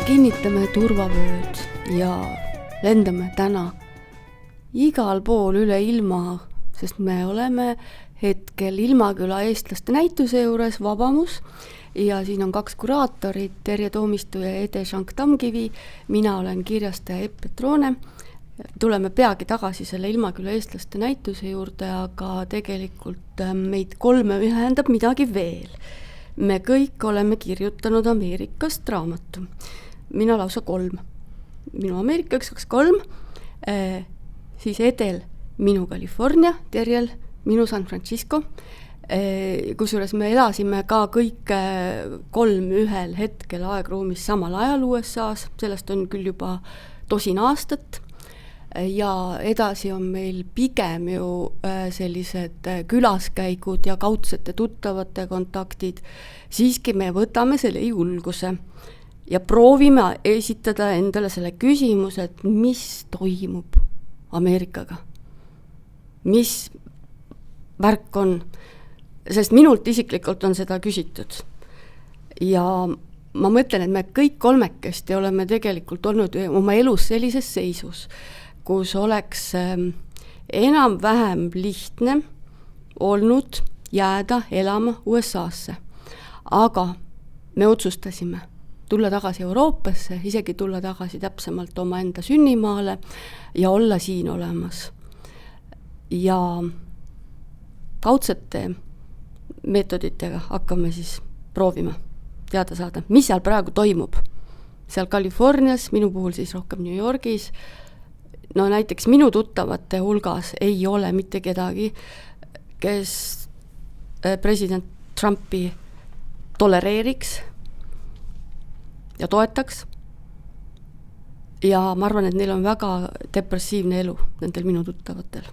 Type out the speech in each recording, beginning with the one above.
kinnitame turvavööd ja lendame täna igal pool üle ilma, sest me oleme hetkel Ilmaküla eestlaste näituse juures Vabamus ja siin on 2 kuraatorit, Terje Toomistu ja Ede Shank-Tamkivi. Mina olen kirjastaja Epp Petrone. Tuleme peagi tagasi selle Ilmaküla eestlaste näituse juurde, aga tegelikult meid 3 ühendab midagi veel. Me kõik oleme kirjutanud Ameerikast raamatu. Mina lausa 3. Minu Ameerika 1, 2, 3. Siis Edel minu California, Terjel minu San Francisco. Kusjuures me elasime ka kõik 3 ühel hetkel aegruumis samal ajal USA-s. Sellest on küll juba 10 aastat. Ja edasi on meil pigem ju sellised külaskäigud ja kaudsete tuttavate kontaktid. Siiski me võtame selle julguse ja proovime esitada endale selle küsimuse, et mis toimub Ameerikaga. Mis värk on? Sest minult isiklikult on seda küsitud. Ja ma mõtlen, et me kõik 3 oleme tegelikult olnud oma elus sellises seisus, kus oleks enam-vähem lihtne olnud jääda elama USA-sse. Aga me otsustasime tulla tagasi Euroopasse, isegi tulla tagasi täpsemalt oma enda sünnimaale ja olla siin olemas. Ja kaudsete meetoditega hakkame siis proovima teada saada, mis seal praegu toimub. Seal Californias, minu puhul siis rohkem New Yorgis. No näiteks minu tuttavate hulgas ei ole mitte kedagi, kes president Trumpi tolereeriks ja toetaks. Ja ma arvan, et neil on väga depressiivne elu nendel minu tuttavatel.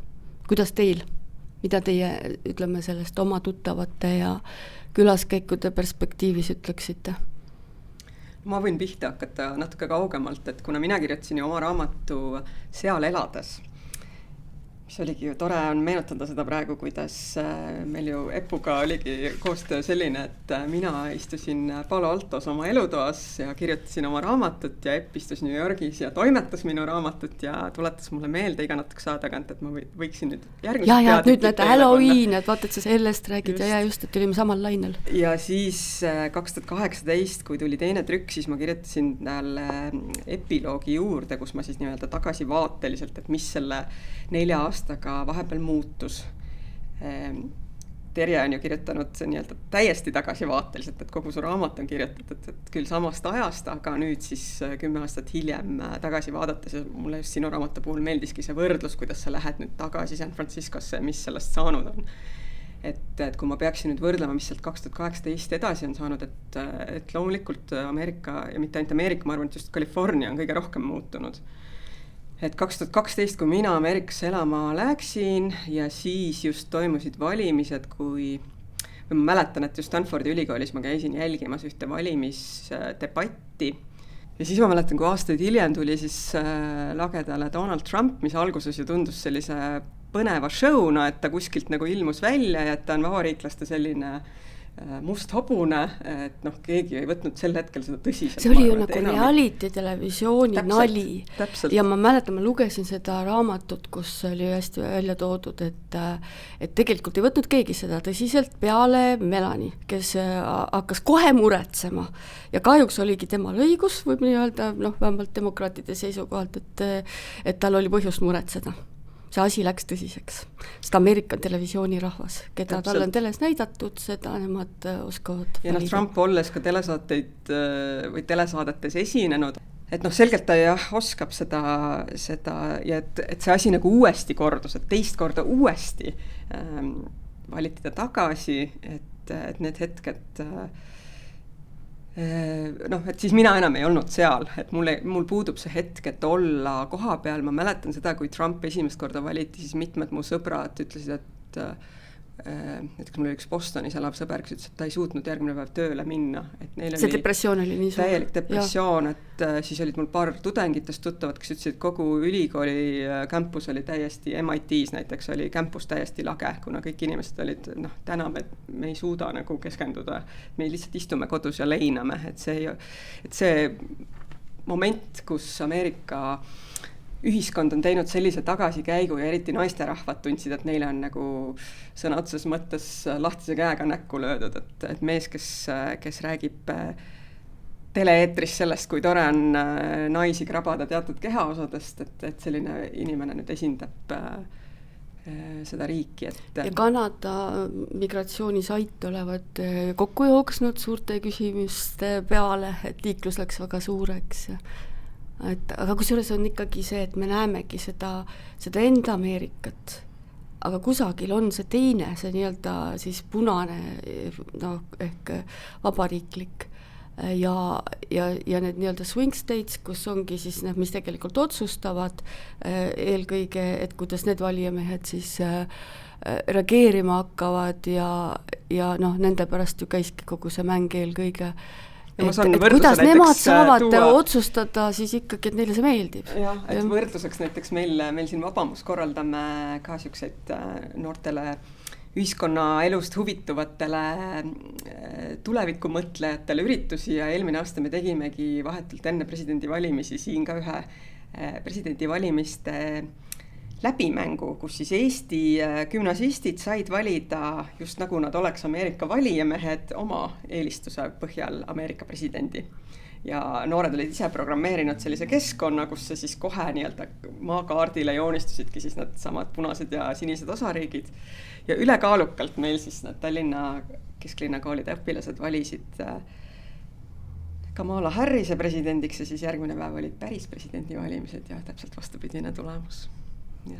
Kuidas teil? Mida teie, ütleme, sellest oma tuttavate ja külaskäikude perspektiivis ütleksite? Ma võin pihta hakata natuke kaugemalt, et kuna mina kirjutasin ju oma raamatu Seal elades, mis oligi ju tore on meenutada seda praegu, kuidas meil ju Epuga oligi koostöö selline, et mina istusin Palo Altos oma elutoas ja kirjutasin oma raamatut ja Epp istus New Yorgis ja toimetas minu raamatut ja tuletas mulle meelde iga natuke saada tagant, et ma võiksin nüüd järgmised ja nüüd näete Halloween, et vaata, et sa sellest räägid ja just, et olime samal lainel. Ja siis 2018, kui tuli teine trükk, siis ma kirjutasin talle epiloogi juurde, kus ma siis nii-öelda tagasivaateliselt, et mis selle 4 aastaga vahepeal muutus. Terje on ju kirjutanud nii-öelda täiesti tagasivaateliselt, et kogu su raamat on kirjutatud, et küll samast ajast, aga nüüd siis 10 aastat hiljem tagasi vaadates ja mulle just sinu raamatu puhul meeldiski see võrdlus, kuidas sa lähed nüüd tagasi San Franciscosse ja mis sellest saanud on. Et kui ma peaksin nüüd võrdlema, mis sealt 2018 edasi on saanud, et loomulikult Ameerika ja mitte ainult Ameerika, ma arvan, et just California on kõige rohkem muutunud. Et 2012, kui mina Ameerikasse elama läksin ja siis just toimusid valimised, ma mäletan, et just Stanfordi ülikoolis ma käisin jälgimas ühte valimisdebatti ja siis ma mäletan, kui aastaid hiljem tuli siis lagedale Donald Trump, mis alguses ju tundus sellise põneva showna, et ta kuskilt nagu ilmus välja ja et ta on vabariiklaste selline must hobune, et keegi ei võtnud sel hetkel seda tõsiselt. See oli ju nagu reality televisiooni nali. Täpselt. Ja ma mäletan, ma lugesin seda raamatut, kus oli hästi välja toodud, et tegelikult ei võtnud keegi seda tõsiselt peale Melanie, kes hakkas kohe muretsema. Ja kahjuks oligi temal õigus, võib nii öelda, vähemalt demokraatide seisukohalt, et tal oli põhjust muretseda. See asi läks tõsiseks. Seda Ameerika televisioonirahvas, keda tal on teles näidatud, seda nemad oskavad. Ja Trump olles ka telesaateid või telesaadetes esinenud, et selgelt ta oskab seda ja et see asi nagu uuesti kordus, et teist korda uuesti valiti ta tagasi, et need hetked et siis mina enam ei olnud seal, et mul puudub see hetk, et olla koha peal. Ma mäletan seda, kui Trump esimest korda valiti, siis mitmed mu sõbrad ütlesid, et näiteks mul oli üks Bostonis elav sõber, kes ütles, et ta ei suutnud järgmine päev tööle minna. Et neil see depressioon oli nii suur. Täielik depressioon, et siis olid mul paar tudengitest tuttavad, kes ütlesid, et kogu ülikooli campus oli täiesti, MIT-s näiteks oli campus täiesti lage, kuna kõik inimesed olid, täna me ei suuda nagu keskenduda, me lihtsalt istume kodus ja leiname, et see moment, kus Ameerika ühiskond on teinud sellise tagasikäigu ja eriti naisterahvad tundsid, et neile on nagu sõna otseses mõttes lahtise käega näkku löödud, et mees, kes räägib tele-eetris sellest, kui tore on naisi krabada teatud kehaosadest, et selline inimene nüüd esindab seda riiki, et ja Kanada migratsioonisait olevat kokku jooksnud suurte küsimuste peale, et liiklus läks väga suureks. Aga kusjuures on ikkagi see, et me näemegi seda enda Ameerikat, aga kusagil on see teine, see nii-öelda siis punane, ehk vabariiklik ja need nii-öelda swing states, kus ongi siis need, mis tegelikult otsustavad eelkõige, et kuidas need valijamehed siis reageerima hakkavad ja nende pärast ju käiski kogu see mäng eelkõige. Et kuidas nemad saavad otsustada siis ikkagi, et neile see meeldib. Jah, et võrdluseks näiteks meil siin Vabamus korraldame ka siukseid noortele ühiskonna elust huvituvatele tulevikumõtlejatele üritusi ja eelmine aasta me tegimegi vahetult enne presidendivalimisi siin ka ühe presidendivalimiste läbimängu, kus siis Eesti gümnasistid said valida just nagu nad oleks Ameerika valijamehed oma eelistuse põhjal Ameerika presidendi. Ja noored olid ise programmeerinud sellise keskkonna, kus see siis kohe nii-öelda maakaardile joonistusidki siis need samad punased ja sinised osariigid. Ja ülekaalukalt meil siis need Tallinna kesklinnakoolide õpilased valisid Kamala Harrise presidendiks ja siis järgmine päev olid päris presidendi valimised ja täpselt vastupidine tulemus. Nii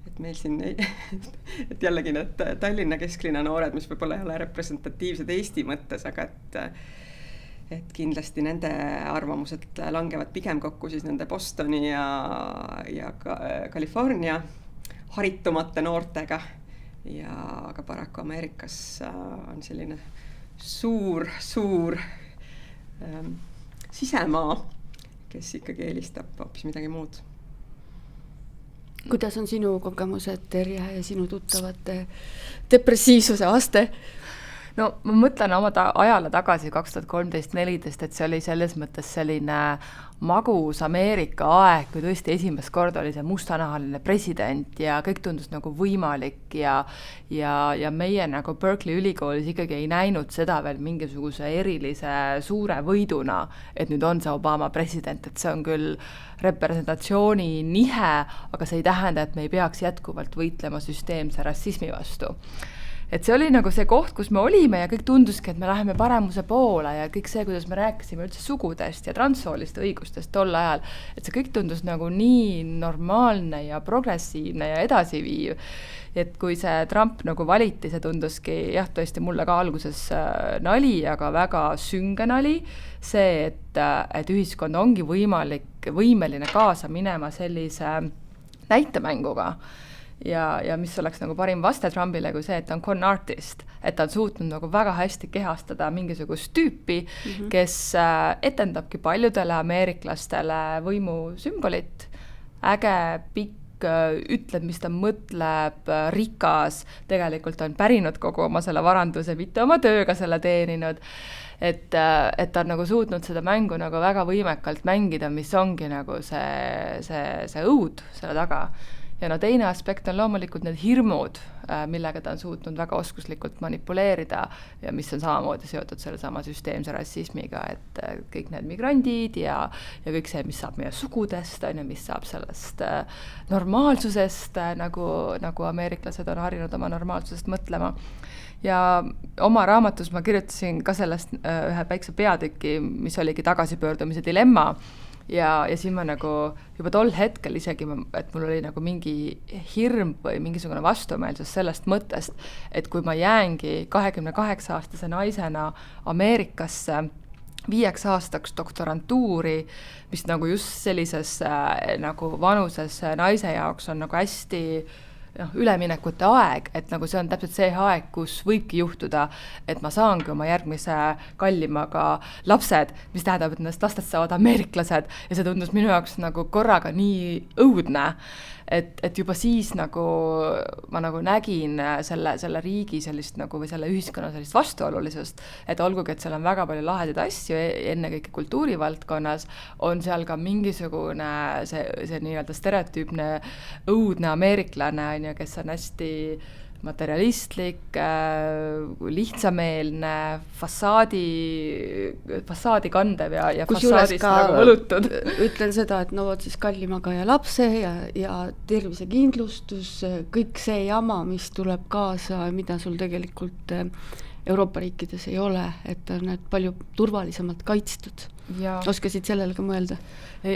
et meil siin et jällegi need Tallinna kesklinna noored, mis võib-olla ei ole representatiivsed Eesti mõttes, aga et kindlasti nende arvamused langevad pigem kokku siis nende Bostoni ja California haritumate noortega ja aga paraku Ameerikas on selline suur sisemaa, kes ikkagi eelistab hoopis midagi muud. Kuidas on sinu kogemused, Terje, ja sinu tuttavate depressiivsuse aste? No ma mõtlen oma ajale tagasi 2013-2014, et see oli selles mõttes selline magus Ameerika aeg, kui tõesti esimest korda oli see mustanahaline president ja kõik tundus nagu võimalik ja meie nagu Berkeley ülikoolis ikkagi ei näinud seda veel mingisuguse erilise suure võiduna, et nüüd on see Obama president, et see on küll representatsiooni nihe, aga see ei tähenda, et me ei peaks jätkuvalt võitlema süsteemse rassismi vastu. Et see oli nagu see koht, kus me olime ja kõik tunduski, et me läheme paremuse poole ja kõik see, kuidas me rääkisime üldse sugudest ja transsooliste õigustest tol ajal, et see kõik tundus nagu nii normaalne ja progressiivne ja edasiviiv. Et kui see Trump nagu valiti, see tunduski jah, tõesti mulle ka alguses nali, aga väga sünge nali. See, et ühiskond ongi võimeline kaasa minema sellise näitemänguga. Ja mis oleks nagu parim vaste Trumpile kui see, et ta on con artist, et ta on suutnud nagu väga hästi kehastada mingisugust tüüpi, kes etendabki paljudele ameeriklastele võimusümbolit, äge, pikk, ütleb, mis ta mõtleb, rikas, tegelikult on pärinud kogu oma selle varanduse, mitte oma tööga selle teeninud, et ta on nagu suutnud seda mängu nagu väga võimekalt mängida, mis ongi nagu see õud selle taga. Ja teine aspekt on loomulikult need hirmud, millega ta on suutnud väga oskuslikult manipuleerida ja mis on samamoodi seotud selle sama süsteemse rassismiga, et kõik need migrandid ja kõik see, mis saab meie sugudest, mis saab sellest normaalsusest, nagu ameeriklased on harjunud oma normaalsusest mõtlema. Ja oma raamatus ma kirjutasin ka sellest ühe väikse peatüki, mis oligi tagasipöördumise dilemma. Ja siin ma nagu juba tol hetkel isegi, et mul oli nagu mingi hirm või mingisugune vastumeelsus sellest mõttest, et kui ma jäängi 28-aastase naisena Ameerikasse 5 aastaks doktorantuuri, mis nagu just sellises nagu vanuses naise jaoks on nagu hästi üleminekute aeg, et nagu see on täpselt see aeg, kus võibki juhtuda, et ma saangi oma järgmise kallimaga lapsed, mis tähendab, et nendest lastest saavad ameeriklased ja see tundus minu jaoks nagu korraga nii õudne, et juba siis nagu ma nagu nägin selle riigi sellist nagu või selle ühiskonna sellist vastuolulisust, et olgugi, et seal on väga palju lahedaid asju, ennekõike kultuurivaldkonnas, on seal ka mingisugune see nii-öelda stereotüüpne õudne ameeriklane, on ju, kes on hästi materialistlik, lihtsameelne, fassaadi kandev ja fassaadist nagu võlutud. Ütlen seda, et no vot siis kallimaga ja lapse ja tervisekindlustus, kõik see jama, mis tuleb kaasa, mida sul tegelikult Euroopa riikides ei ole, et on need palju turvalisemalt kaitstud. Oskasid sellele ka mõelda?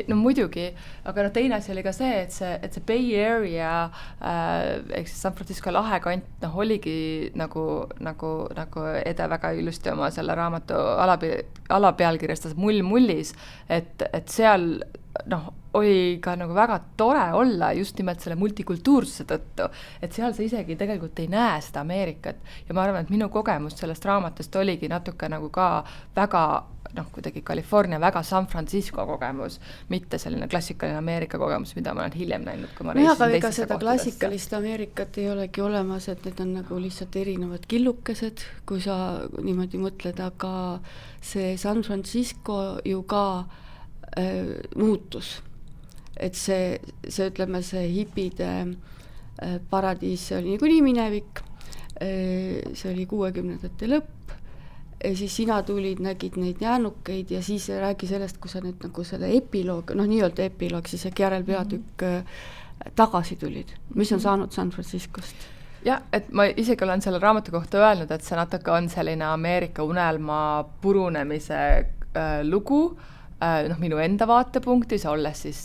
No muidugi, aga teine asi oli ka see, et see Bay Area ehk siis San Francisco lahekant oligi nagu Ede väga ilusti oma selle raamatu alapealkirjastas Mull mullis, et seal oli ka nagu väga tore olla just nimelt selle multikultuursuse tõttu, et seal sa isegi tegelikult ei näe seda Ameerikat ja ma arvan, et minu kogemus sellest raamatust oligi natuke nagu ka väga kuidagi California, väga San Francisco kogemus, mitte selline klassikaline Ameerika kogemus, mida ma olen hiljem näinud, kui ma reisin teistesse kohtadesse. Seda klassikalist Ameerikat ei olegi olemas, et need on nagu lihtsalt erinevad killukesed, kui sa niimoodi mõtled, aga see San Francisco ju ka muutus. Et see ütleme, see hipide paradiis, see oli niikuinii minevik, see oli 60ndate lõpp, ja siis sina tulid, nägid neid jäänukeid ja siis räägi sellest, kui sa nüüd nagu selle epiloog, nii-öelda epiloog, siis äkki järelpeatükk tagasi tulid. Mis on saanud San Franciscost? Jah, et ma isegi olen selle raamatu kohta öelnud, et see natuke on selline Ameerika unelma purunemise lugu, minu enda vaatepunktis, olles siis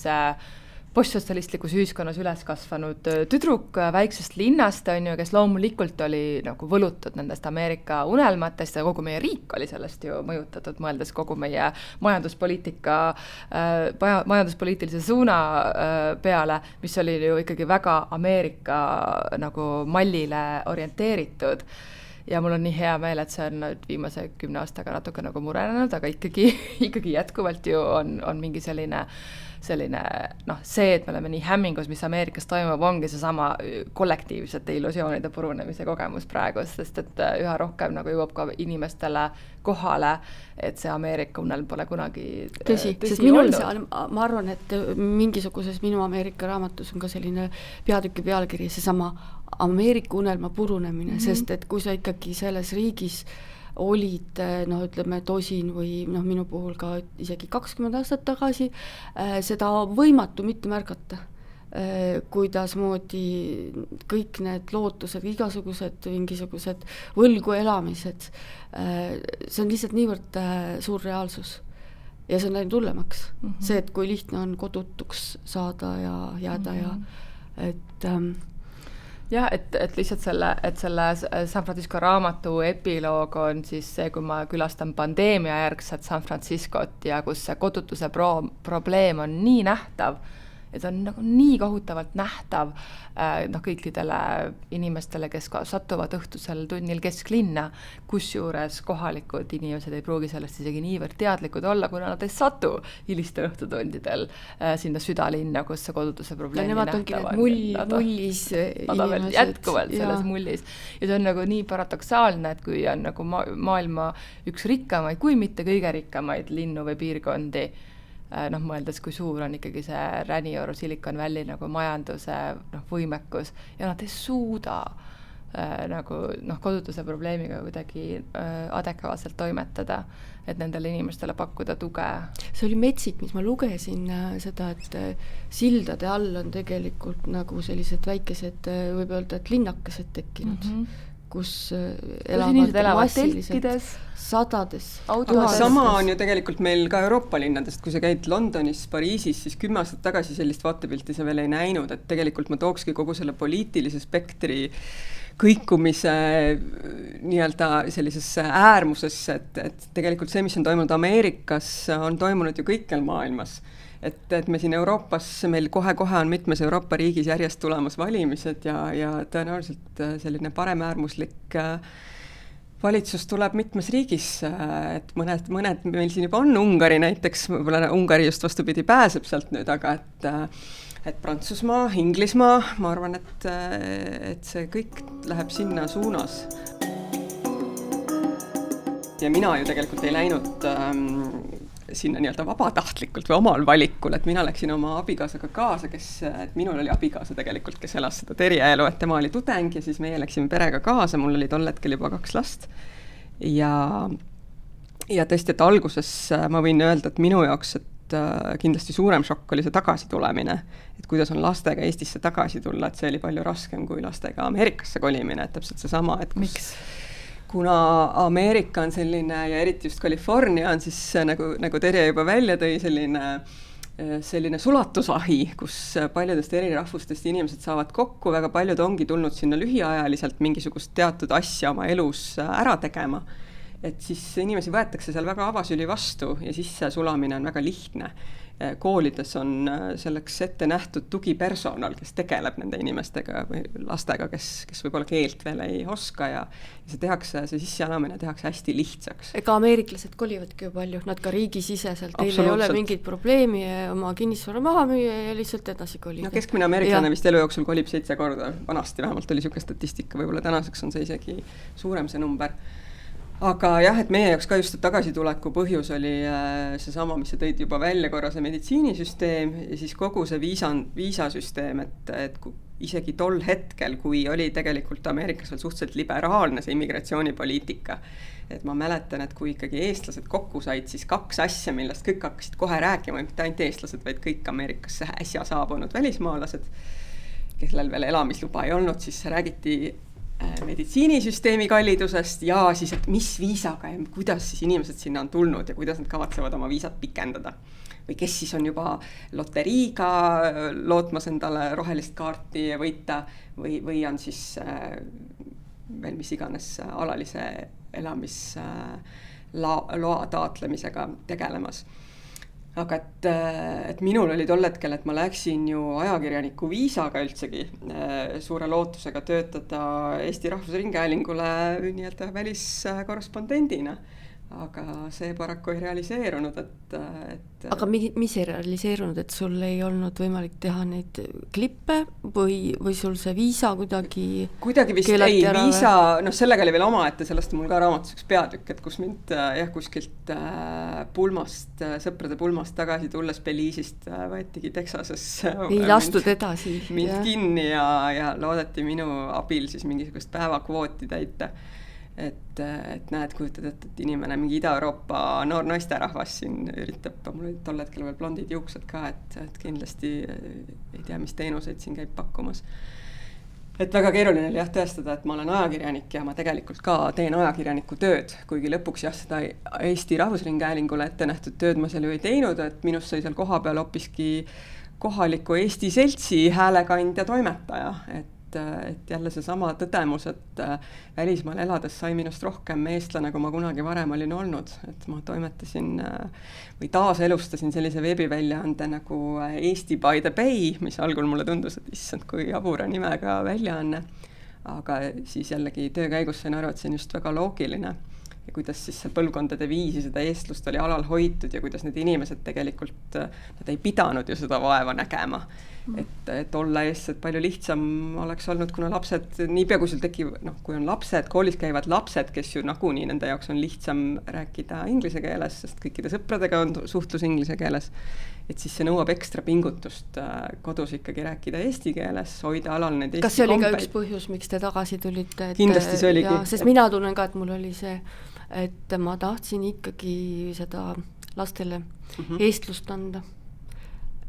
postsotsialistlikus ühiskonnas üles kasvanud tüdruk väiksest linnast, on ju, kes loomulikult oli nagu võlutud nendest Ameerika unelmatest ja kogu meie riik oli sellest ju mõjutatud, mõeldes kogu meie majanduspoliitilise suuna peale, mis oli ju ikkagi väga Ameerika nagu mallile orienteeritud. Ja mul on nii hea meel, et see on viimase 10 aastaga natuke nagu murenenud, aga ikkagi jätkuvalt ju on mingi selline see, et me oleme nii hämmingus, mis Ameerikas toimub, ongi see sama kollektiivsete illusioonide purunemise kogemus praegu, sest et üha rohkem nagu jõuab ka inimestele kohale, et see Ameerika unelm pole kunagi tõsi sest minul ma arvan, et mingisuguses minu Ameerika raamatus on ka selline peatüki pealkiri, see sama Ameerika unelma purunemine, sest et kui sa ikkagi selles riigis olid, ütleme, tosin või minu puhul ka isegi 20 aastat tagasi, seda võimatu mitte märgata. Kuidas moodi kõik need lootused, mingisugused võlgu elamised, see on lihtsalt niivõrd suur reaalsus. Ja see on läinud hullemaks. See, et kui lihtne on kodutuks saada ja jääda ja et jah, et lihtsalt selle San Francisco raamatu epiloog on siis see, kui ma külastan pandeemia järgset San Franciscot ja kus see kodutuse probleem on nii nähtav, et on nagu nii kohutavalt nähtav kõikidele inimestele, kes satuvad õhtusel tunnil kesklinna, kusjuures kohalikud inimesed ei pruugi sellest isegi niivõrd teadlikud olla, kuna nad ei satu hilistel õhtutundidel sinna südalinna, kus see kodutuse probleemi nähtavad. Mullis nad on veel jätkuvalt selles mullis. Ja see on nagu nii paradoksaalne, et kui on nagu maailma üks rikkamaid, kui mitte kõige rikkamaid linnu või piirkondi, mõeldes, kui suur on ikkagi see Ränioru Silicon Valley nagu majanduse võimekus ja nad ei suuda kodutuse probleemiga kuidagi adekvaatselt toimetada, et nendele inimestele pakkuda tuge. See oli metsik, mis ma lugesin seda, et sildade all on tegelikult nagu sellised väikesed, võib öelda, et linnakesed tekkinud. Kus elavad telkides, sadades autodes. Sama on ju tegelikult meil ka Euroopa linnadest, kui sa käid Londonis, Pariisis, siis 10 aastat tagasi sellist vaatepilti sa veel ei näinud, et tegelikult ma tookski kogu selle poliitilise spektri kõikumise nii-öelda sellisesse äärmusesse, et tegelikult see, mis on toimunud Ameerikas, on toimunud ju kõikjal maailmas. Et me siin Euroopas, meil kohe-kohe on mitmes Euroopa riigis järjest tulemas valimised ja tõenäoliselt selline paremäärmuslik valitsus tuleb mitmes riigis, et mõned meil siin juba on, Ungari näiteks, võib-olla Ungari just vastupidi pääseb sealt nüüd, aga et Prantsusmaa, Inglismaa, ma arvan, et see kõik läheb sinna suunas. Ja mina ju tegelikult ei läinud sinna nii-öelda vabatahtlikult või omal valikul, et mina läksin oma abikaasaga kaasa, et minul oli abikaasa tegelikult, kes elas seda teriaelu, et tema oli tudeng ja siis meie läksime perega kaasa, mul oli tol hetkel juba 2 last. Ja tõesti, et alguses ma võin öelda, et minu jaoks, et kindlasti suurem šokk oli see tagasitulemine, et kuidas on lastega Eestisse tagasi tulla, et see oli palju raskem kui lastega Ameerikasse kolimine, et täpselt see sama, et Miks? Kuna Ameerika on selline ja eriti just California on siis nagu Terje juba välja tõi selline sulatusahi, kus paljudest eri rahvustest inimesed saavad kokku, väga paljud ongi tulnud sinna lühiajaliselt mingisugust teatud asja oma elus ära tegema. Et siis inimesi võetakse seal väga avasüli vastu ja sisse sulamine on väga lihtne. Koolides on selleks ette nähtud tugipersonal, kes tegeleb nende inimestega või lastega, kes võib-olla keelt veel ei oska ja see sisseelamine tehakse hästi lihtsaks. Ega ameeriklased kolivadki ju palju, nad ka riigisiseselt, teil ei ole mingit probleemi oma kinnisvara maha müüa ja lihtsalt edasi kolida. No keskmine ameeriklane vist elu jooksul kolib 7 korda, vanasti vähemalt oli niisugune statistika, võib-olla tänaseks on see isegi suurem see number. Aga jah, et meie jaoks ka just tagasituleku põhjus oli seesama, mis sa tõid juba välja korra, see meditsiinisüsteem ja siis kogu see viisasüsteem, et isegi tol hetkel, kui oli tegelikult Ameerikas veel suhteliselt liberaalne see immigratsioonipoliitika, et ma mäletan, et kui ikkagi eestlased kokku said, siis 2 asja, millest kõik hakkasid kohe rääkima, mitte ainult eestlased, vaid kõik Ameerikasse äsja saabunud välismaalased, kellel veel elamisluba ei olnud, siis räägiti meditsiinisüsteemi kallidusest ja siis, et mis viisaga ja kuidas siis inimesed sinna on tulnud ja kuidas nad kavatsevad oma viisat pikendada. Või kes siis on juba loteriiga lootmas endale rohelist kaarti võita või on siis veel mis iganes alalise elamisloa taotlemisega tegelemas. Aga et minul oli tol hetkel, et ma läksin ju ajakirjaniku viisaga üldsegi suure lootusega töötada Eesti Rahvusringhäälingule nii-öelda väliskorrespondendina. Aga see paraku ei realiseerunud, Aga mis ei realiseerunud, et sul ei olnud võimalik teha neid klippe või sul see viisa kuidagi vist ei, viisa, sellega oli veel omaette, sellest on mul ka raamatus üks peatükk, et kus mind kuskilt sõprade pulmast tagasi tulles Belize'ist võetigi Texases ei lastud edasi mind kinni ja loodeti minu abil siis mingisugust päevakvooti täita. Et näed, kujutad, et inimene, mingi Ida-Euroopa noor naisterahvas siin üritab, mul olid tol hetkel veel blondid juuksed ka, et kindlasti ei tea, mis teenuseid siin käib pakkumas. Et väga keeruline oli tõestada, et ma olen ajakirjanik ja ma tegelikult ka teen ajakirjaniku tööd, kuigi lõpuks seda Eesti Rahvusringhäälingule ette nähtud tööd ma seal ju ei teinud, et minust sai seal koha peal hoopiski kohaliku Eesti seltsi häälekandja toimetaja, et jälle see sama tõdemus, et välismaal elades sai minust rohkem eestlane, kui ma kunagi varem olin olnud. Et ma toimetasin või taaselustasin sellise veebiväljaande nagu Eesti by the Bay, mis algul mulle tundus, et issand, kui jabura nimega väljaanne. Aga siis jällegi töö käigus sain aru, et see on just väga loogiline. Ja kuidas siis põlvkondade viisi seda eestlust oli alal hoitud ja kuidas need inimesed tegelikult, nad ei pidanud ju seda vaeva nägema. Et olla eestlased palju lihtsam oleks olnud, kuna lapsed, niipea kui sul tekib, kui on lapsed, koolis käivad lapsed, kes ju nagunii nende jaoks on lihtsam rääkida inglise keeles, sest kõikide sõpradega on suhtlus inglise keeles. Et siis see nõuab ekstra pingutust kodus ikkagi rääkida eesti keeles, hoida alal neid eesti kombeid. Kas see oli ka üks põhjus, miks te tagasi tulite? Kindlasti see oligi. Sest mina tunnen ka, et mul oli see, et ma tahtsin ikkagi seda lastele eestlust anda.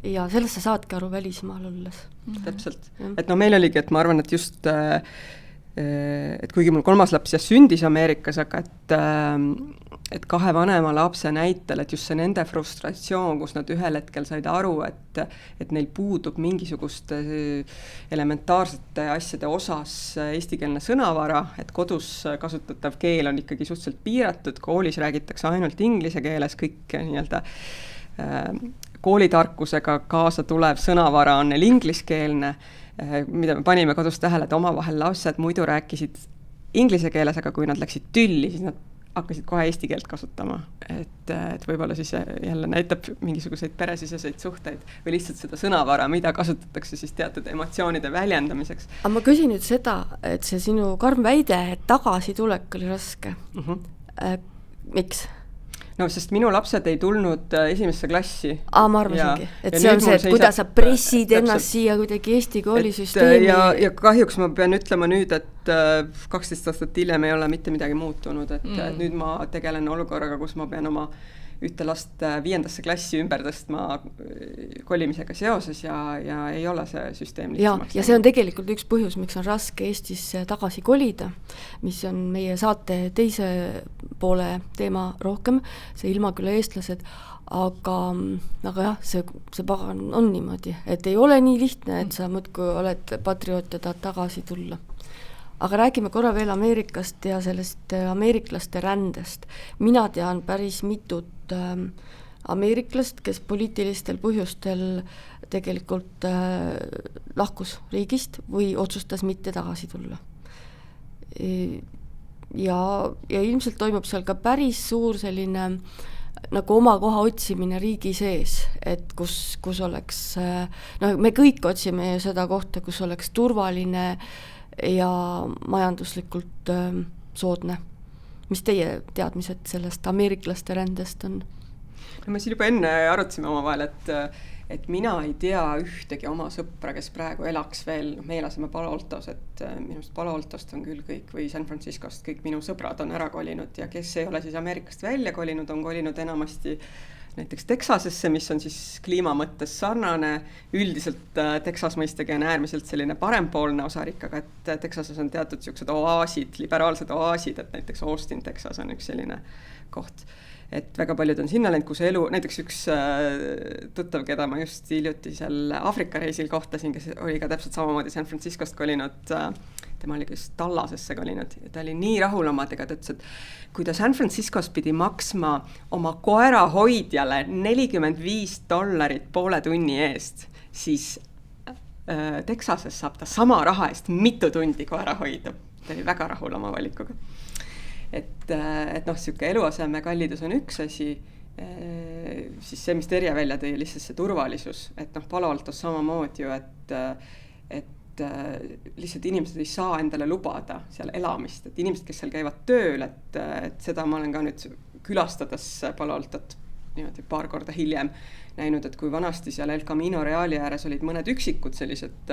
Ja sellest sa saadki aru välismaal olles. Täpselt. Et meil oligi, et ma arvan, et just et kuigi mul 3. laps sündis Ameerikas, aga et 2 vanema lapse näitel, et just see nende frustratsioon, kus nad ühel hetkel said aru, et neil puudub mingisugust elementaarsete asjade osas eestikeelne sõnavara, et kodus kasutatav keel on ikkagi suhteliselt piiratud, koolis räägitakse ainult inglise keeles, kõik nii-öelda koolitarkusega kaasa tulev sõnavara on neil ingliskeelne, mida me panime kodus tähele, et omavahel lapsed muidu rääkisid inglise keeles, aga kui nad läksid tülli, siis nad hakkasid kohe eesti keelt kasutama, et võib-olla siis jälle näitab mingisuguseid peresiseseid suhteid või lihtsalt seda sõnavara, mida kasutatakse siis teatud emotsioonide väljendamiseks. Aga ma küsin nüüd seda, et see sinu karm väide, et tagasitulek oli raske. Miks? No, sest minu lapsed ei tulnud esimesse klassi. Ma arvasingi, et see on see, et kuidas sa pressid ennast siia kuidagi Eesti koolisüsteemi. Ja kahjuks ma pean ütlema nüüd, et 12 aastat hiljem ei ole mitte midagi muutunud, et nüüd ma tegelen olukorraga, kus ma pean oma ühte last 5. klassi ümber tõstma kolimisega seoses ja ei ole see süsteem lihtsamaks. Ja see on tegelikult üks põhjus, miks on raske Eestis tagasi kolida, mis on meie saate teise poole teema rohkem, see Ilmaküla eestlased, aga jah, see pagan on niimoodi, et ei ole nii lihtne, et sa muudkui oled patrioot ja tahad tagasi tulla. Aga räägime korra veel Ameerikast ja sellest ameeriklaste rändest. Mina tean päris mitut ameeriklast, kes poliitilistel põhjustel tegelikult lahkus riigist või otsustas mitte tagasi tulla. Ja ilmselt toimub seal ka päris suur selline nagu oma koha otsimine riigi sees, et kus oleks, me kõik otsime ju seda kohta, kus oleks turvaline ja majanduslikult soodne. Mis teie teadmised sellest ameeriklaste rändest on? No me siin juba enne arutasime omavahel, et mina ei tea ühtegi oma sõpra, kes praegu elaks veel, me elasime Palo Altos, et minust Palo Altost on küll kõik või San Franciscost kõik minu sõbrad on ära kolinud ja kes ei ole siis Ameerikast välja kolinud, on kolinud enamasti näiteks Texasesse, mis on siis kliima mõttes sarnane. Üldiselt Texas mõistagi on äärmiselt selline parempoolne osariik, aga et Texases on teatud siuksed oaasid, liberaalsed oaasid, et näiteks Austin, Texas on üks selline koht. Et väga paljud on sinna läinud, kus elu, näiteks üks tuttav, keda ma just hiljuti seal Aafrika reisil kohtasin, kes oli ka täpselt samamoodi San Franciscost kolinud, tema oli just Dallasesse kolinud ja ta oli nii rahul omadega, ta ütles, et kui ta San Franciscos pidi maksma oma koera hoidjale $45 poole tunni eest, siis Texases saab ta sama raha eest mitu tundi koera hoida. Ta oli väga rahul oma valikuga. Et siuke eluaseme kallidus on üks asi, siis see, mis Terje välja tõi, lihtsalt see turvalisus, et Palo Altos samamoodi ju, et lihtsalt inimesed ei saa endale lubada seal elamist, et inimesed, kes seal käivad tööl, et seda ma olen ka nüüd külastades Palo Altot niimoodi paar korda hiljem näinud, et kui vanasti seal El Camino Reali ääres olid mõned üksikud sellised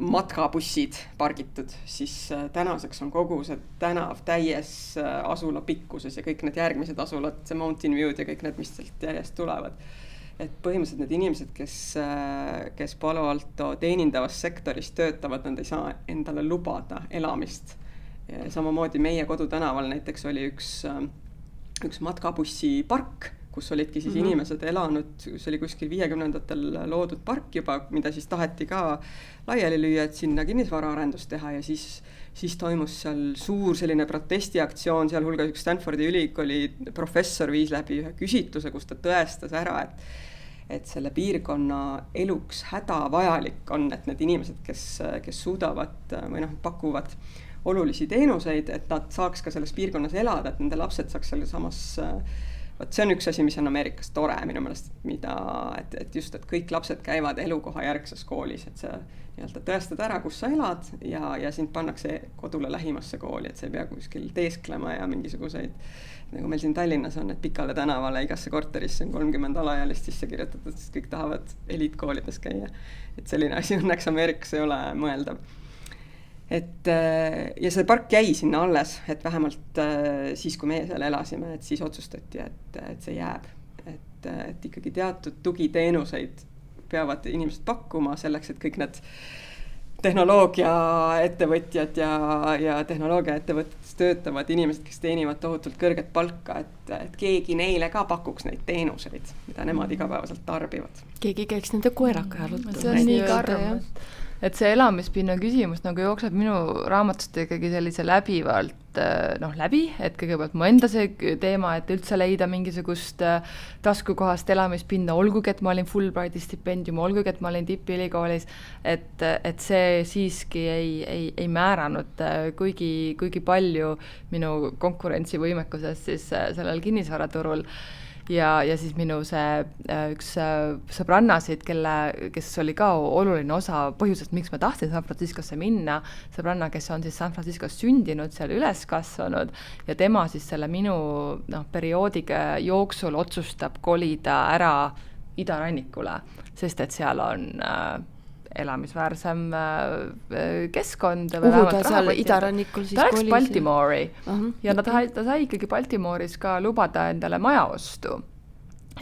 matkabussid pargitud, siis tänaseks on kogu see tänav täies asula pikkuses ja kõik need järgmised asulad, see Mountain View'd ja kõik need, mis sealt järjest tulevad. Et põhimõtteliselt need inimesed, kes Palo Alto teenindavas sektoris töötavad, nad ei saa endale lubada elamist. Ja samamoodi meie kodutänaval näiteks oli üks matkabussi park, kus olidki siis inimesed elanud, kus oli kuskil 50ndatel loodud park juba, mida siis taheti ka laiali lüüa, et sinna kinnisvaraarendust teha ja siis toimus seal suur selline protestiaktsioon, seal hulgas üks Stanfordi ülikooli professor viis läbi ühe küsitluse, kus ta tõestas ära, et selle piirkonna eluks hädavajalik on, et need inimesed, kes suudavad või pakuvad olulisi teenuseid, et nad saaks ka selles piirkonnas elada, et nende lapsed saaks seal samas see on üks asi, mis on Ameerikas tore minu meelest, et just, et kõik lapsed käivad elukoha järgses koolis, et sa tõestad ära, kus sa elad ja sind pannakse kodule lähimasse kooli, et sa ei pea kuskil teesklema ja mingisuguseid, nagu meil siin Tallinnas on, et Pikale tänavale igasse korterisse on 30 alaealist sisse kirjutatud, sest kõik tahavad eliitkoolides käia. Et selline asi õnneks Ameerikas ei ole mõeldav. Ja see park jäi sinna alles, et vähemalt siis, kui meie seal elasime, et siis otsustati, et see jääb. Et ikkagi teatud tugiteenuseid peavad inimesed pakkuma selleks, et kõik need tehnoloogiaettevõtjad ja tehnoloogiaettevõtetes töötavad inimesed, kes teenivad tohutult kõrget palka, et keegi neile ka pakuks neid teenuseid, mida nemad igapäevaselt tarbivad. Keegi käiks nende koeraga jalutada. See on nii karm. et see elamispinna küsimus nagu jookseb minu raamatust ikkagi sellise läbivalt läbi, et kõigepealt mu enda see teema, et üldse leida mingisugust taskukohast elamispinda, olgugi, et ma olin Fulbrighti stipendium, olgugi, et ma olin tippülikoolis, et see siiski ei määranud kuigi palju minu konkurentsivõimekusest siis sellel kinnisvaraturul. Ja siis minu see üks sõbrannasid, kes oli ka oluline osa põhjusest, miks ma tahtsin San Franciscosse minna, sõbranna, kes on siis San Franciscos sündinud, seal üles kasvanud ja tema siis selle minu perioodiga jooksul otsustab kolida ära idarannikule, sest et seal on elamisväärsem keskkond. Kuhu ta seal idarannikul siis kolis? Ta läks Baltimore'i ja ta sai ikkagi Baltimore'is ka lubada endale maja ostu.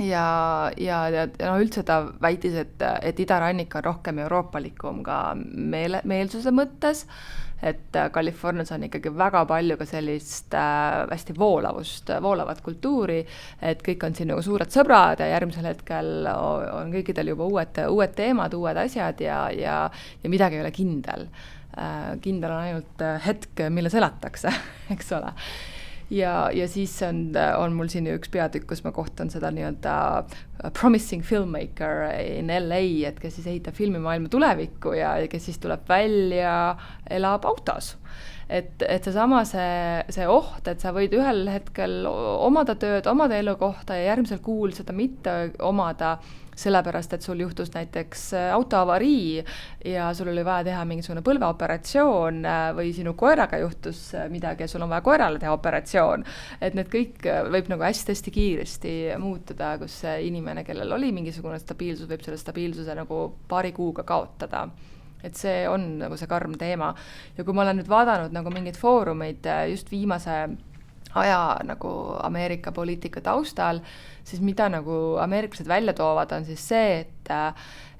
Ja üldse ta väitis, et idarannik on rohkem euroopalikum ka meelsuse mõttes, et Californias on ikkagi väga palju ka sellist hästi voolavat kultuuri, et kõik on siin nagu suured sõbrad ja järgmisel hetkel on kõikidel juba uued teemad, uued asjad ja midagi ei ole kindel. Kindel on ainult hetk, milles elatakse, eks ole. Ja siis on mul siin üks peatükk, kus ma kohtan seda nii-öelda promising filmmaker in LA, et kes siis ehitab filmimaailma tulevikku ja kes siis tuleb välja, elab autos. Et seesama see oht, et sa võid ühel hetkel omada tööd, omada elukohta ja järgmisel kuul seda mitte omada, sellepärast, et sul juhtus näiteks autoavarii ja sul oli vaja teha mingisugune põlveoperatsioon või sinu koeraga juhtus midagi ja sul on vaja koerale teha operatsioon. Et need kõik võib nagu hästi kiiresti muutuda, kus inimene, kellel oli mingisugune stabiilsus, võib selle stabiilsuse nagu paari kuuga kaotada. Et see on nagu see karm teema. Ja kui ma olen nüüd vaadanud nagu mingeid foorumeid just viimase aja nagu Ameerika poliitika taustal, siis mida nagu ameeriklased välja toovad, on siis see,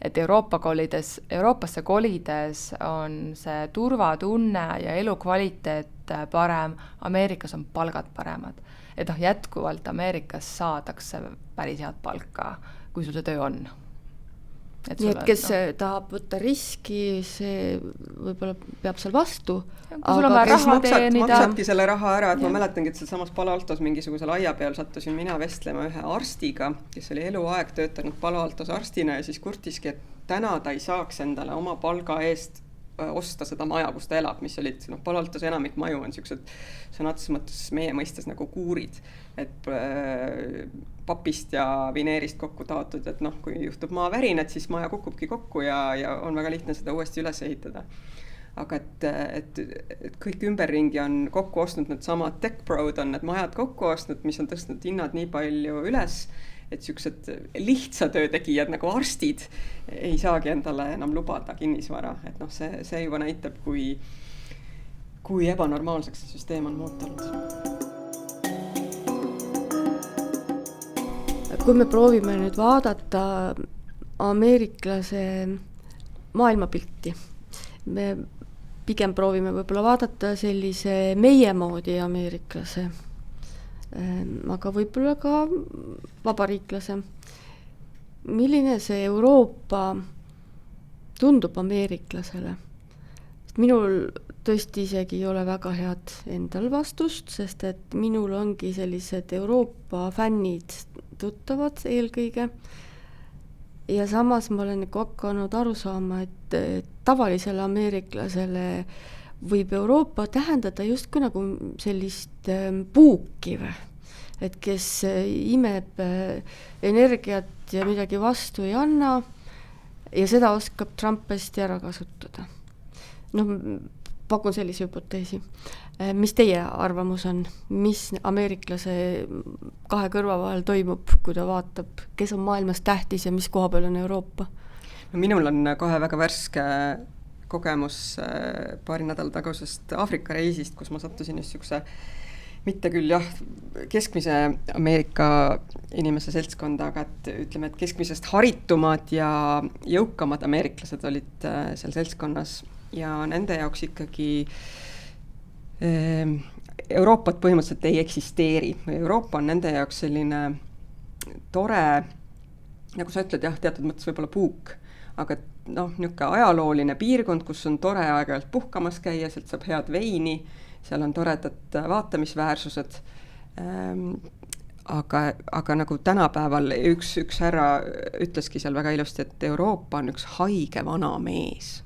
et Euroopasse kolides on see turvatunne ja elukvaliteet parem, Ameerikas on palgad paremad. Et jätkuvalt Ameerikas saadakse päris head palka, kui sul see töö on. Nii et kes tahab võtta riski, see võib-olla peab seal vastu. Aga kes maksabki selle raha ära, et ma mäletangi, et seal samas Palo Altos mingisugusel aia peal sattusin mina vestlema ühe arstiga, kes oli eluaeg töötanud Palo Altos arstina ja siis kurtiski, et täna ta ei saaks endale oma palga eest osta seda maja, kus ta elab, mis olid, Palo Altos enamik maju on siuksed sõnates mõttes meie mõistes nagu kuurid, et papist ja vineerist kokku taotud, et kui juhtub maavärinad, siis maja kukubki kokku ja on väga lihtne seda uuesti üles ehitada. Aga et kõik ümberringi on kokku ostnud, need samad tech prod on need majad kokku ostnud, mis on tõstnud hinnad nii palju üles, et siuksed lihtsa töötegijad nagu arstid ei saagi endale enam lubada kinnisvara. Et see juba näitab, kui ebanormaalseks see süsteem on muutunud. Kui me proovime nüüd vaadata ameeriklase maailmapilti, me pigem proovime võib-olla vaadata sellise meie moodi ameeriklase, aga võib-olla ka vabariiklase. Milline see Euroopa tundub ameeriklasele? Minul tõesti isegi ei ole väga head endal vastust, sest et minul ongi sellised Euroopa fännid tuttavad eelkõige. Ja samas ma olen hakanud aru saama, et tavalisele ameeriklasele võib Euroopa tähendada justkui nagu sellist puuki või. Et kes imeb energiat ja midagi vastu ei anna ja seda oskab Trump hästi ära kasutada. Pakun sellise hüpoteesi. Mis teie arvamus on? Mis ameeriklase kahe kõrva vahel toimub, kui ta vaatab, kes on maailmas tähtis ja mis koha peal on Euroopa? Minul on kohe väga värske kogemus paari nädala tagusest Aafrika reisist, kus ma sattusin just siukse, mitte küll keskmise Ameerika inimese seltskonda, aga et ütleme, et keskmisest haritumad ja jõukamad ameeriklased olid seal seltskonnas ja nende jaoks ikkagi Euroopat põhimõtteliselt ei eksisteeri. Euroopa on nende jaoks selline tore, nagu sa ütled, teatud mõttes võib-olla puuk, aga noh, niisugune ajalooline piirkond, kus on tore aeg-ajalt puhkamas käia, sealt saab head veini, seal on toredad vaatamisväärsused, aga nagu tänapäeval üks härra ütleski seal väga ilusti, et Euroopa on üks haige vana mees.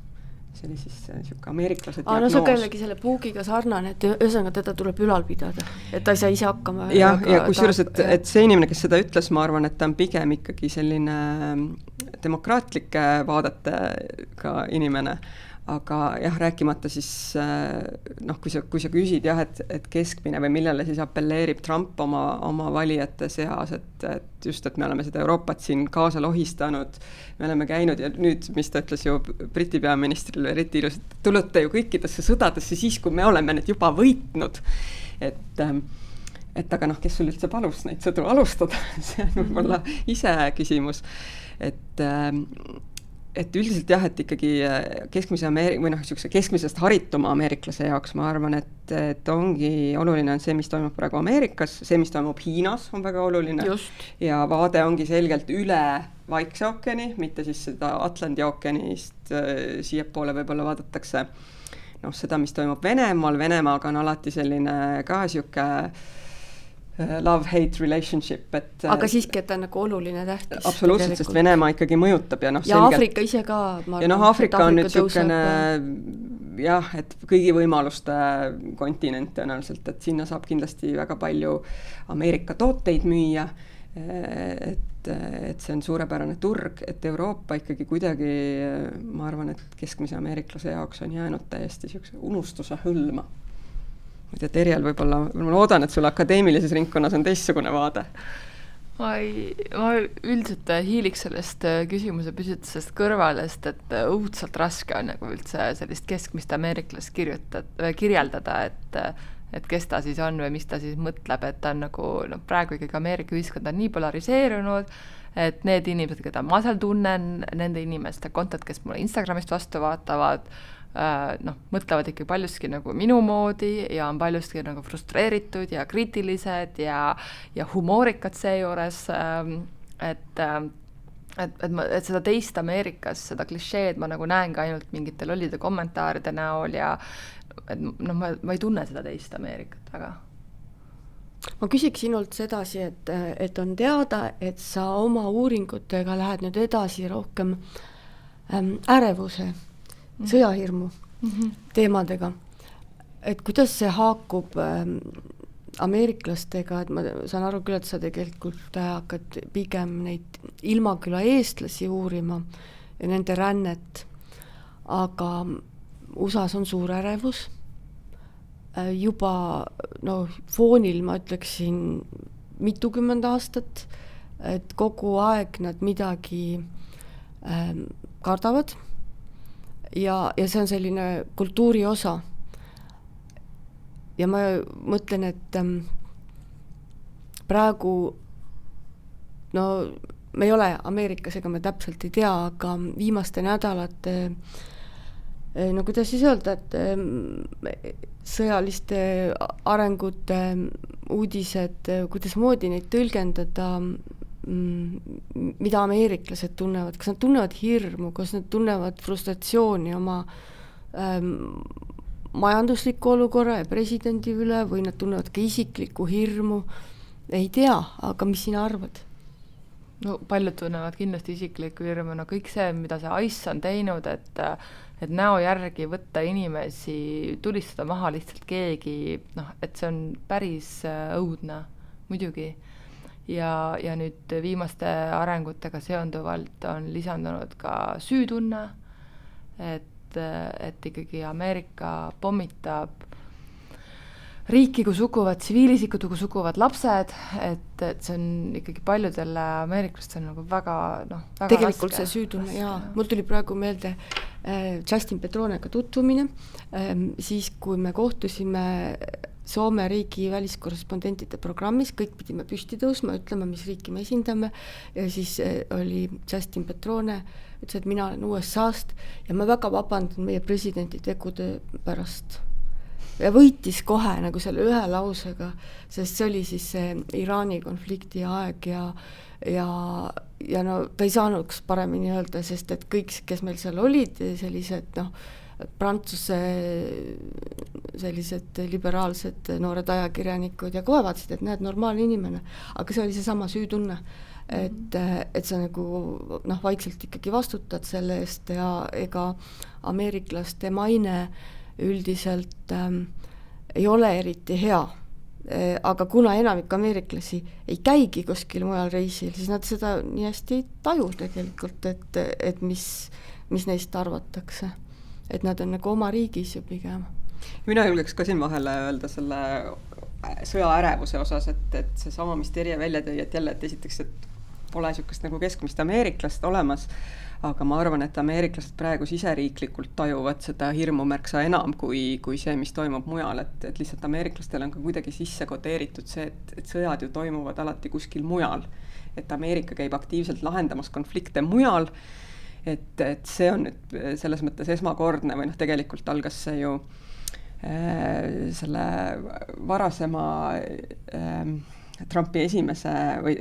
See oli siis niisugune ameeriklase diagnoos. No see on kellegi selle puugiga sarnane, et ühesõnaga teda tuleb ülal pidada, et ta ei saa ise hakkama. Ja kusjuures, et see inimene, kes seda ütles, ma arvan, et ta on pigem ikkagi selline demokraatlike vaadetega inimene, aga jah, rääkimata siis noh, kui sa küsid jah, et keskmine või millele siis appelleerib Trump oma valijate seas, et just, et me oleme seda Euroopat siin kaasa lohistanud, me oleme käinud ja nüüd, mis ta ütles ju Briti peaministrile eriti ilus, et tulete ju kõikidesse sõdadesse siis, kui me oleme need juba võitnud. Et aga noh, kes sul üldse palus neid sõdu alustada, see on võib-olla ise küsimus, et üldiselt jah, et ikkagi keskmisest harituma ameeriklase jaoks ma arvan, et ongi oluline on see, mis toimub praegu Ameerikas, see, mis toimub Hiinas on väga oluline. Just. Ja vaade ongi selgelt üle Vaikse ookeani, mitte siis seda Atlandi ookeanist siiapoole võib-olla vaadatakse noh, seda, mis toimub Venemaaga on alati selline ka siuke love-hate relationship, et aga siiski, et ta on nagu oluline tähtis. Absoluutselt, sest Venemaa ikkagi mõjutab ja noh, ja selgelt... Aafrika ise ka. Ja noh, Aafrika on nüüd siukene jah, et kõigi võimaluste kontinent tõenäoliselt, et sinna saab kindlasti väga palju Ameerika tooteid müüa, et see on suurepärane turg, et Euroopa ikkagi kuidagi, ma arvan, et keskmise ameeriklase jaoks on jäänud täiesti siukse unustuse hõlma. Terjal võib-olla, ma loodan, et sul akadeemilises ringkonnas on teistsugune vaade. Ma üldiselt hiiliks sellest küsimuse püsitusest kõrvalest, et õudselt raske on nagu üldse sellist keskmist ameeriklast kirjeldada, et kes ta siis on või mis ta siis mõtleb, et ta on nagu praegu ikkagi Ameerika ühiskond on nii polariseerunud, et need inimesed, keda ma seal tunnen, nende inimeste kontod, kes mulle Instagramist vastu vaatavad, mõtlevad ikka paljuski nagu minu moodi ja on paljuski nagu frustreeritud ja kriitilised ja humoorikad seejuures, et seda teist Ameerikas, seda klišeed ma nagu näen ka ainult mingite lollide kommentaaride näol ja ma ei tunne seda teist Ameerikat väga. Ma küsiks sinult sedasi, et on teada, et sa oma uuringutega lähed nüüd edasi rohkem ärevuse sõjahirmu teemadega. Et kuidas see haakub ameeriklastega, et ma saan aru küll, et sa tegelikult hakkad pigem neid ilmaküla eestlasi uurima ja nende rännet, aga USAs on suur ärevus. Juba foonil ma ütleksin mitukümmend aastat, et kogu aeg nad midagi kardavad. Ja see on selline kultuuri osa. Ja ma mõtlen, et praegu me ei ole Ameerikas, ega me täpselt ei tea, aga viimaste nädalate kuidas siis öelda, et sõjaliste arengute uudised, kuidas moodi neid tõlgendada, mida ameeriklased tunnevad, kas nad tunnevad hirmu, kas nad tunnevad frustratsiooni oma majandusliku olukorra ja presidendi üle või nad tunnevad ka isiklikku hirmu, ei tea, aga mis sina arvad? Paljud tunnevad kindlasti isiklikku hirmu, kõik see, mida see ICE on teinud, et näo järgi võtta inimesi, tulistada maha lihtsalt keegi, et see on päris õudne, muidugi. Ja nüüd viimaste arengutega seonduvalt on lisandunud ka süütunne, et ikkagi Ameerika pommitab riiki, kus hukuvad tsiviilisikud, kus hukuvad lapsed, et see on ikkagi paljudele ameeriklastele nagu väga tegelikult raske. See süütunne, jaa. Mul tuli praegu meelde Justin Petronega tutvumine, siis kui me kohtusime Soome riigi väliskorrespondentide programmis, kõik pidime püsti tõusma, ütlema, mis riiki me esindame ja siis oli Justin Petrone, ütles, et mina olen USA-st ja ma väga vabandan meie presidendi tegude pärast. ja võitis kohe nagu selle ühe lausega, sest see oli siis see Iraani konflikti aeg ja no ta ei saanuks paremini öelda, sest et kõik, kes meil seal olid, sellised Prantsuse sellised liberaalsed noored ajakirjanikud ja kohe vaatasid, et näed, normaalne inimene, aga see oli seesama süütunne, et sa nagu vaikselt ikkagi vastutad selle eest ja ega ameeriklaste maine üldiselt ei ole eriti hea. Aga kuna enamik ameeriklasi ei käigi kuskil mujal reisil, siis nad seda nii hästi ei taju tegelikult, et mis neist arvatakse. Et nad on nagu oma riigis ju pigem. Mina julgeks ka siin vahele öelda selle sõjaärevuse osas, et see sama, mis Terje välja tõi, et jälle, et esiteks, et pole niisugust nagu keskmist ameeriklast olemas, aga ma arvan, et ameeriklased praegu siseriiklikult tajuvad seda hirmu märksa enam kui see, mis toimub mujal, et lihtsalt ameeriklastel on ka kuidagi sisse kodeeritud see, et sõjad ju toimuvad alati kuskil mujal. Et Ameerika käib aktiivselt lahendamas konflikte mujal, et see on nüüd selles mõttes esmakordne või tegelikult algas see ju selle varasema Trumpi esimese või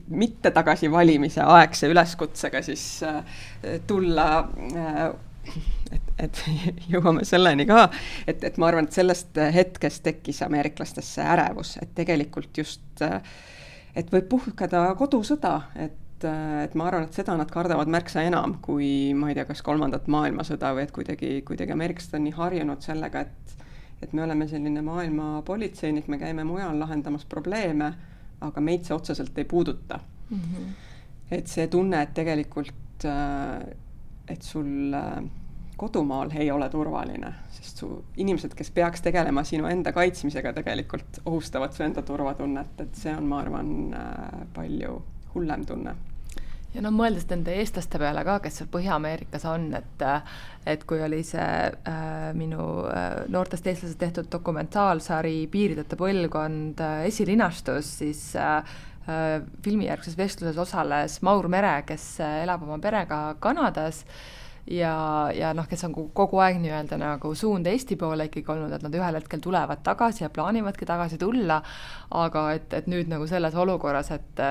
mitte tagasi valimise aegse üleskutsega siis tulla, et jõuame selleni ka, et ma arvan, et sellest hetkest tekkis ameeriklastesse ärevus, et tegelikult just, et võib puhkeda kodusõda, et ma arvan, et seda nad kardavad märksa enam kui, ma ei tea, kas 3. maailmasõda või et kuidagi ameeriklased on nii harjunud sellega, et me oleme selline maailma politseinik, me käime mujal lahendamas probleeme, aga meid see otseselt ei puuduta. Mm-hmm. Et see tunne, et tegelikult, et sul kodumaal ei ole turvaline, sest inimesed, kes peaks tegelema sinu enda kaitsmisega, tegelikult ohustavad su enda turvatunnet, et see on, ma arvan, palju hullem tunne. Ja mõeldes nende eestlaste peale ka, kes seal Põhja-Ameerikas on, et kui oli see minu noortest eestlased tehtud dokumentaalsari Piirideta põlvkond esilinastus, siis filmijärgses vestluses osales Maur Mere, kes elab oma perega Kanadas ja kes on kogu aeg nii-öelda nagu suund Eesti poole ikkagi olnud, et nad ühel hetkel tulevad tagasi ja plaanivadki tagasi tulla, aga et nüüd nagu selles olukorras, et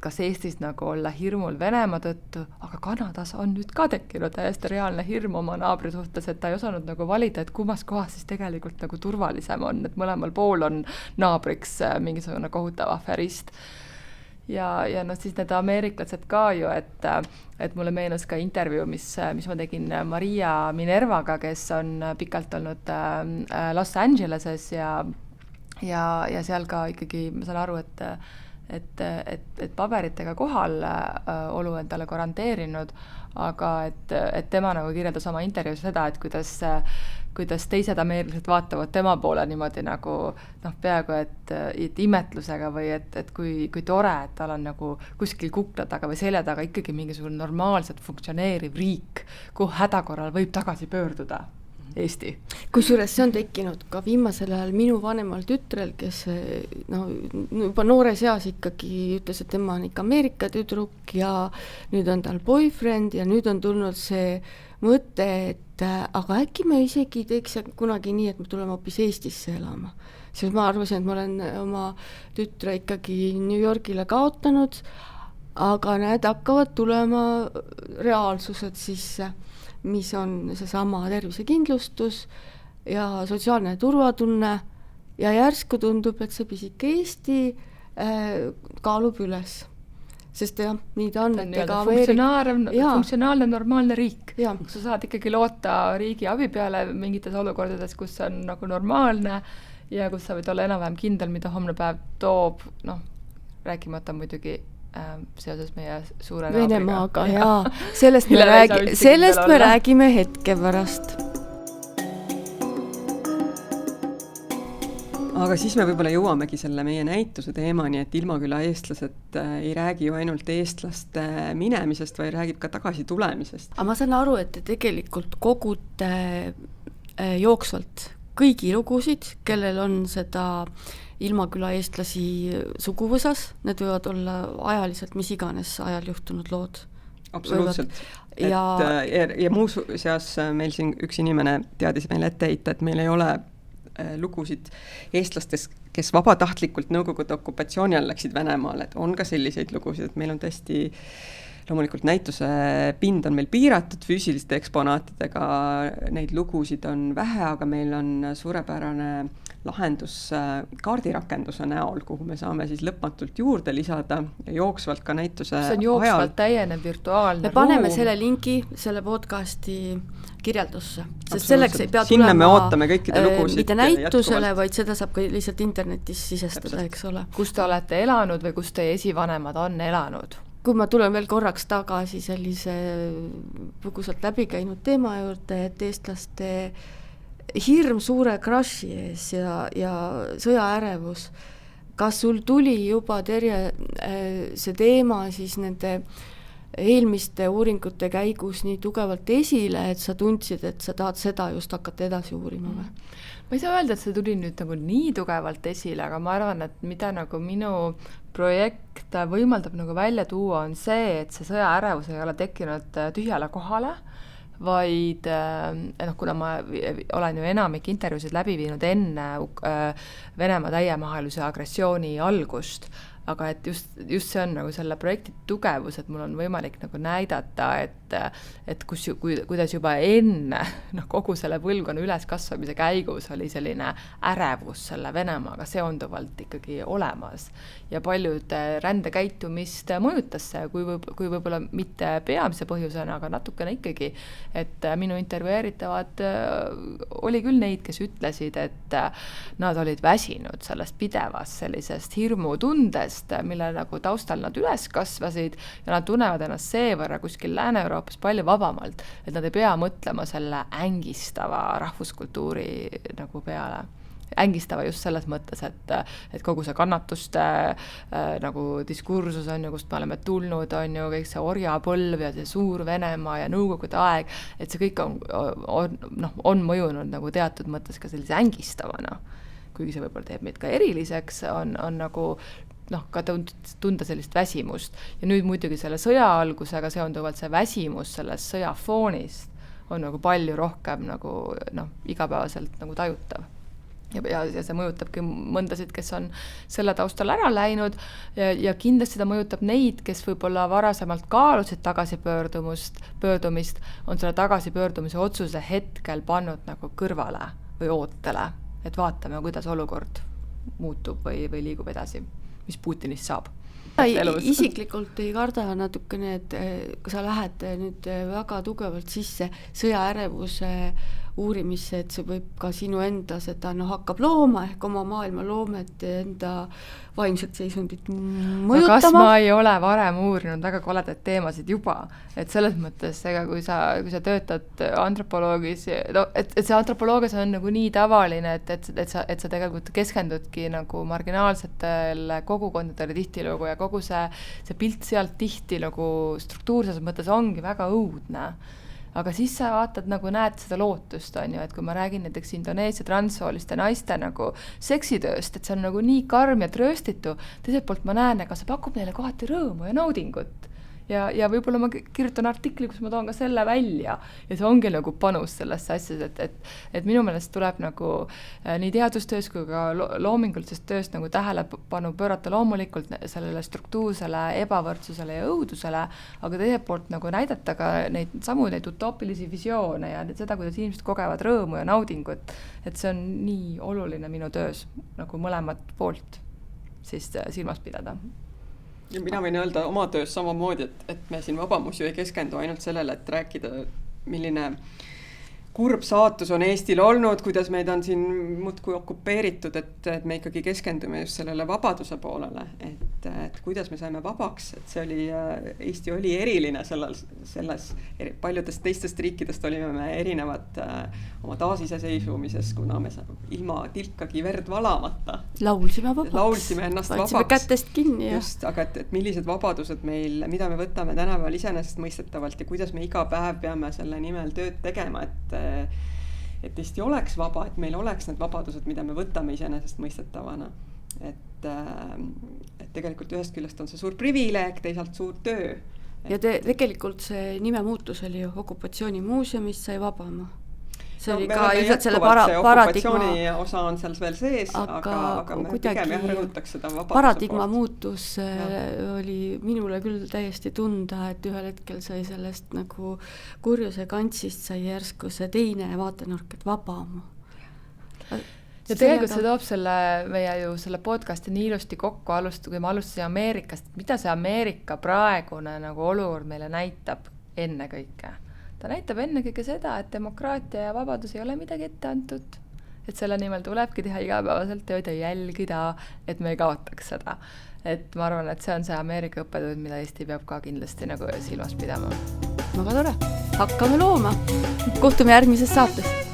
kas Eestis nagu olla hirmul Venemaa tõttu, aga Kanadas on nüüd ka tekkinud täiesti reaalne hirm oma naabri suhtes, et ta ei osanud nagu valida, et kummas kohas siis tegelikult nagu turvalisem on, et mõlemal pool on naabriks mingisugune kohutav aferist. Ja siis need ameeriklased ka ju, et mulle meenus ka intervjuu, mis ma tegin Maria Minervaga, kes on pikalt olnud Los Angeleses ja seal ka ikkagi, ma saan aru, et paberitega kohal olu endale garanteerinud, aga et tema nagu kirjeldas oma intervjuus seda, et kuidas teised ameeriklased vaatavad tema poole niimoodi nagu peaaegu et imetlusega või et kui tore, et tal on nagu kuskil kukla taga või selja taga ikkagi mingisugune normaalselt funktsioneeriv riik, kuhu hädakorral võib tagasi pöörduda Eesti. Kusjuures see on tekkinud ka viimasel ajal minu vanemal tütrel, kes juba noores eas ikkagi ütles, et tema on ikka Ameerika tüdruk ja nüüd on tal boyfriend ja nüüd on tulnud see mõte, et aga äkki me isegi teeks kunagi nii, et me tuleme hoopis Eestisse elama. Siis ma arvasin, et ma olen oma tütre ikkagi New Yorgile kaotanud, aga need hakkavad tulema reaalsused sisse, mis on seesama tervisekindlustus ja sotsiaalne turvatunne ja järsku tundub, et see pisike Eesti kaalub üles. Sest jah, nii ta on. Funktsionaalne normaalne riik. Sa saad ikkagi loota riigi abi peale mingites olukordades, kus on nagu normaalne ja kus sa võid olla enam-vähem kindel, mida homne päev toob, rääkimata muidugi seoses meie suure Venemaaga, jaa. Sellest me räägime hetke pärast. Aga siis me võib-olla jõuamegi selle meie näituse teemani, et Ilmaküla eestlased ei räägi ju ainult eestlaste minemisest, vaid räägib ka tagasi tulemisest. Aga ma saan aru, et te tegelikult kogute jooksvalt kõigi lugusid, kellel on seda Ilmaküla eestlasi suguvõsas, need võivad olla ajaliselt mis iganes ajal juhtunud lood. Absoluutselt. Ja muu seas meil siin üks inimene teadis meil ette heita, et meil ei ole lugusid eestlastest, kes vabatahtlikult Nõukogude okupatsiooni all läksid Venemaale, et on ka selliseid lugusid, et meil on tõesti loomulikult näituse pind on meil piiratud füüsiliste eksponaatidega, neid lugusid on vähe, aga meil on suurepärane lahendus kaardirakenduse näol, kuhu me saame siis lõpmatult juurde lisada ja jooksvalt ka näituse ajal. See on jooksvalt täienev virtuaalne me paneme ruum. selle linki selle podcasti kirjeldusse, sest selleks ei pea Sinna tulema me ootame kõikide lugusid mitte näitusele, vaid seda saab ka lihtsalt internetis sisestada, eks ole. Kus te olete elanud või kus teie esivanemad on elanud? Kui ma tulen veel korraks tagasi sellise põgusalt läbi käinud teema juurde, et eestlaste hirm suure kraši ees ja sõjaärevus, kas sul tuli juba Terje see teema siis nende eelmiste uuringute käigus nii tugevalt esile, et sa tundsid, et sa tahad seda just hakata edasi uurima või? Ma ei saa öelda, et see tuli nüüd nagu nii tugevalt esile, aga ma arvan, et mida nagu minu projekt võimaldab nagu välja tuua, on see, et see sõjaärevus ei ole tekkinud tühjale kohale, vaid kuna ma olen ju enamik intervjuusid läbi viinud enne Venemaa täiemahalise agressiooni algust, aga et just see on nagu selle projekti tugevus, et mul on võimalik nagu näidata, et kuidas juba enne kogu selle põlvkonna üleskasvamise käigus oli selline ärevus selle Venemaaga seonduvalt ikkagi olemas ja paljud rändekäitumist mõjutas see, kui võib-olla mitte peamise põhjusena, aga natukene ikkagi, et minu intervjueeritavad oli küll neid, kes ütlesid, et nad olid väsinud sellest pidevast sellisest hirmutundest, mille nagu taustal nad üles kasvasid ja nad tunnevad ennast seevõrra kuskil Lääne-Euroopas palju vabamalt, et nad ei pea mõtlema selle ängistava rahvuskultuuri nagu peale. Ängistava just selles mõttes, et kogu see kannatuste nagu diskursus on ju, kust me oleme tulnud, on ju kõik see orjapõlv ja see suur Venemaa ja Nõukogude aeg, et see kõik on mõjunud nagu teatud mõttes ka sellise ängistavana. Kuigi see võib-olla teeb meid ka eriliseks, on nagu ka tunda sellist väsimust. Ja nüüd muidugi selle sõja algusega seonduvalt see väsimus sellest sõjafoonist on nagu palju rohkem nagu igapäevaselt nagu tajutav. Ja see mõjutabki mõndasid, kes on selle taustal ära läinud ja kindlasti ta mõjutab neid, kes võib-olla varasemalt kaalusid tagasipöördumist, on selle tagasipöördumise otsuse hetkel pannud nagu kõrvale või ootele, et vaatame, kuidas olukord muutub või liigub edasi. Mis Putinist saab. Isiklikult ei karda natukene, et kui sa lähed nüüd väga tugevalt sisse sõjaärevuse uurimisse, et see võib ka sinu enda seda hakkab looma ehk oma maailma loomet enda vaimset seisundit mõjutama. Kas ma ei ole varem uurinud väga koledaid teemasid juba, et selles mõttes, kui sa töötad antropoloogis, et see antropoloogias on nagu nii tavaline, et sa tegelikult keskendudki nagu marginaalsetele kogukondadele tihtilugu ja kogu see pilt sealt tihti nagu struktuurses mõttes ongi väga õudne. Aga siis sa vaatad, nagu näed seda lootust, on ju, et kui ma räägin näiteks Indoneesia transsooliste naiste nagu seksitööst, et see on nagu nii karm ja trööstitu, teiselt poolt ma näen, aga see pakub neile kohati rõõmu ja naudingut. Ja võib-olla ma kirjutan artikli, kus ma toon ka selle välja ja see ongi nagu panus sellesse asjas, et minu meelest tuleb nagu nii teadustöös kui ka loomingulisest tööst nagu tähelepanu pöörata loomulikult sellele struktuursele ebavõrdsusele ja õudusele, aga teiselt poolt nagu näidata ka neid utoopilisi visioone ja seda, kuidas inimesed kogevad rõõmu ja naudingut, et see on nii oluline minu töös nagu mõlemat poolt siis silmas pidada. Ja mina võin öelda oma töös samamoodi, et me siin Vabamus ju ei keskendu ainult sellele, et rääkida, milline kurb saatus on Eestil olnud, kuidas meid on siin muudkui okupeeritud, et me ikkagi keskendume just sellele vabaduse poolele, et kuidas me saime vabaks, et see oli, Eesti oli eriline selles paljudest teistest riikidest olime me erinevad oma taasiseseisvumises, kuna me ilma tilkagi verd valamata laulsime vabaks, laulsime ennast võtsime vabaks. Kätest kinni. Just, aga et millised vabadused meil, mida me võtame tänapäeval iseenesestmõistetavalt ja kuidas me iga päev peame selle nimel tööd tegema, et Eesti oleks vaba, et meil oleks need vabadused, mida me võtame iseenesestmõistetavana. Et tegelikult ühest küljest on see suur privileeg, teisalt suur töö. Ja tegelikult see nime muutus oli ju okupatsioonimuuseumist sai Vabamaa. see oli me ka oleme ilmselt selle jätkuvalt, see paradigma, okupatsiooni osa on seal veel sees, aga me pigem jah rõhutaks seda vabaduse paradigma poolt. muutus oli minule küll täiesti tunda, et ühel hetkel sai sellest nagu kurjuse kantsist sai järsku see teine vaatenurk, et vabam. Ja tegelikult see toob meie ju selle podcasti nii ilusti kokku, kui me alustasin Ameerikast, mida see Ameerika praegune nagu olukord meile näitab ennekõike. Ta näitab ennekõike seda, et demokraatia ja vabadus ei ole midagi ette antud, et selle nimel tulebki teha igapäevaselt tööd ja jälgida, et me ei kaotaks seda. Et ma arvan, et see on see Ameerika õppetund, mida Eesti peab ka kindlasti nagu silmas pidama. Väga tore, hakkame looma. Kohtume järgmises saates.